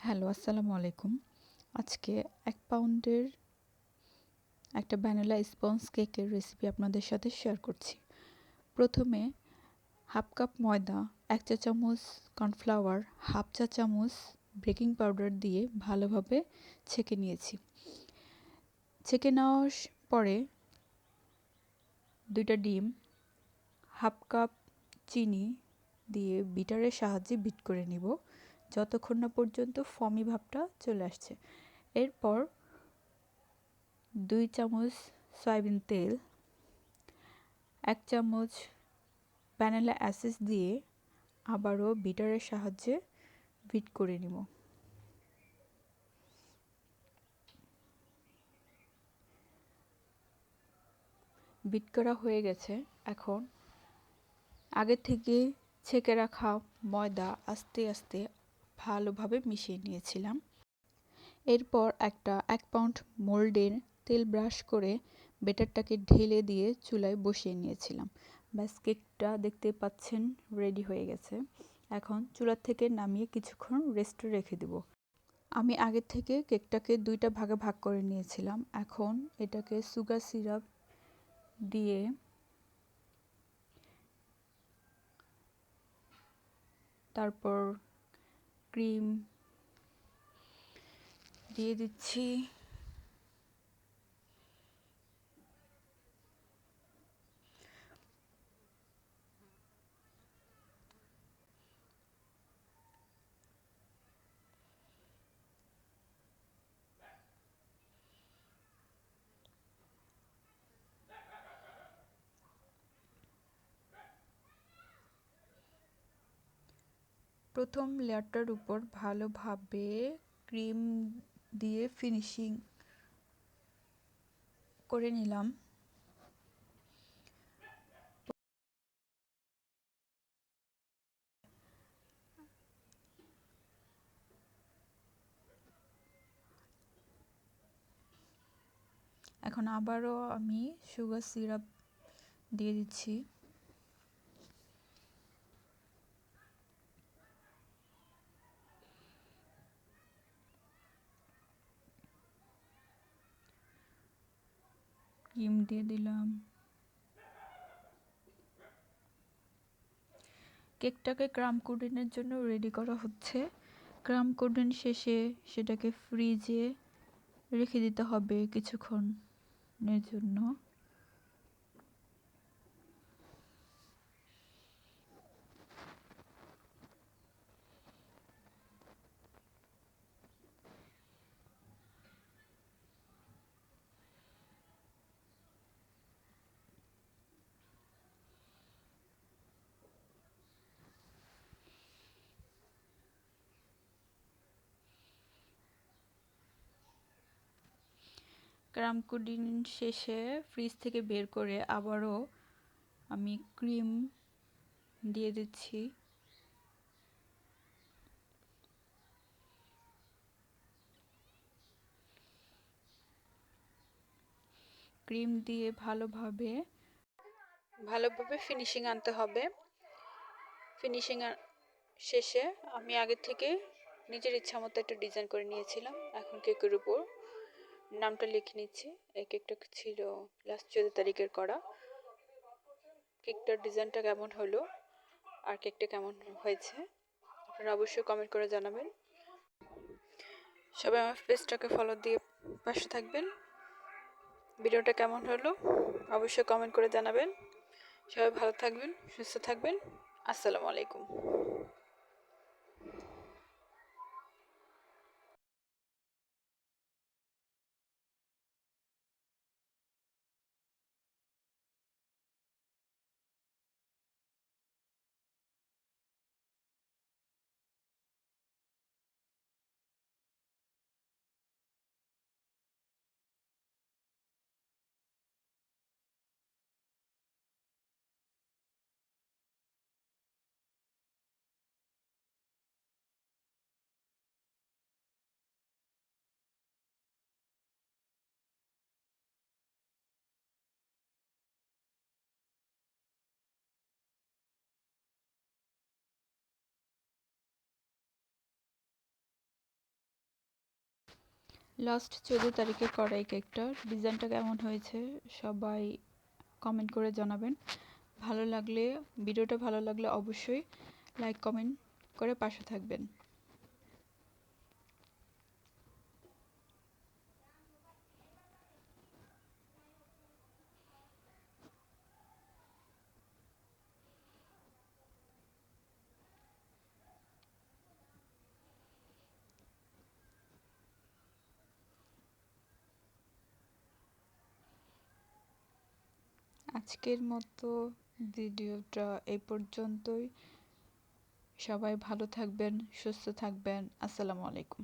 Hello, আসসালামু আলাইকুম। আজকে ১ পাউন্ডের একটা ভ্যানিলা স্পঞ্জ কেকের রেসিপি আপনাদের সাথে শেয়ার করছি। প্রথমে 1/2 কাপ ময়দা, ১ চা চামচ কর্নফ্লাওয়ার, 1/2 চা চামচ বেকিং পাউডার দিয়ে ভালোভাবে ছেঁকে নিয়েছি। ছেঁকে নেওয়ার পরে ২ টা ডিম, 1/2 কাপ চিনি দিয়ে বিটারের সাহায্যে বিট করে নিব, যতক্ষণ না পর্যন্ত ফমি ভাবটা চলে আসছে। এরপর ২ চামচ সয়াবিন তেল, ১ চামচ ভ্যানিলা এসেন্স দিয়ে আবারও বিটারের সাহায্যে বিট করে নিব। বিট করা হয়ে গেছে। এখন আগে থেকে ছেঁকে রাখা ময়দা আস্তে আস্তে ভালোভাবে মিশিয়ে নিয়েছিলাম। এরপর একটা ১ পাউন্ড মোল্ডের তেল ব্রাশ করে ব্যাটারটাকে ঢেলে দিয়ে চুলায় বসিয়ে নিয়েছিলাম। ব্যাস, কেকটা দেখতে পাচ্ছেন রেডি হয়ে গেছে। এখন চুলা থেকে নামিয়ে কিছুক্ষণ রেস্টে রেখে দেব। আমি আগে থেকে কেকটাকে ২টা ভাগে ভাগ করে নিয়েছিলাম। এখন এটাকে সুগার সিরাপ দিয়ে তারপর ক্রিম দিয়ে দিচ্ছি। প্রথম লেয়ারটার উপর ভালোভাবে ক্রিম দিয়ে ফিনিশিং করে নিলাম। এখন আবারও আমি সুগার সিরাপ দিয়ে দিচ্ছি। ক্রিম দিয়ে দিলাম। কেকটাকে ক্রাম কোডিংয়ের জন্য রেডি করা হচ্ছে। ক্রাম কোডিং শেষে সেটাকে ফ্রিজে রেখে দিতে হবে কিছুক্ষণের জন্য। ক্রাম কোডিং শেষে ফ্রিজ থেকে বের করে আবারও আমি ক্রিম দিয়ে দিচ্ছি। ক্রিম দিয়ে ভালোভাবে ফিনিশিং আনতে হবে। ফিনিশিং শেষে আমি আগে থেকে নিজের ইচ্ছা মতো একটা ডিজাইন করে নিয়েছিলাম। এখন কেকের উপর নামটা লিখে নিচ্ছি। এই কেকটা ছিল লাস্ট 14 তারিখের করা। কেকটার ডিজাইনটা কেমন হলো আর কেকটা কেমন হয়েছে আপনারা অবশ্যই কমেন্ট করে জানাবেন। সবাই আমার পেজটাকে ফলো দিয়ে পাশে থাকবেন। ভিডিওটা কেমন হলো অবশ্যই কমেন্ট করে জানাবেন। সবাই ভালো থাকবেন, সুস্থ থাকবেন। আসসালামু আলাইকুম। লাস্ট 14 তারিখে করা এই কেকটার ডিজাইনটা কেমন হয়েছে সবাই কমেন্ট করে জানাবেন। ভিডিওটা ভালো লাগলে অবশ্যই লাইক কমেন্ট করে পাশে থাকবেন। আজকের মতো ভিডিওটা এই পর্যন্তই। সবাই ভালো থাকবেন, সুস্থ থাকবেন। আসসালামু আলাইকুম।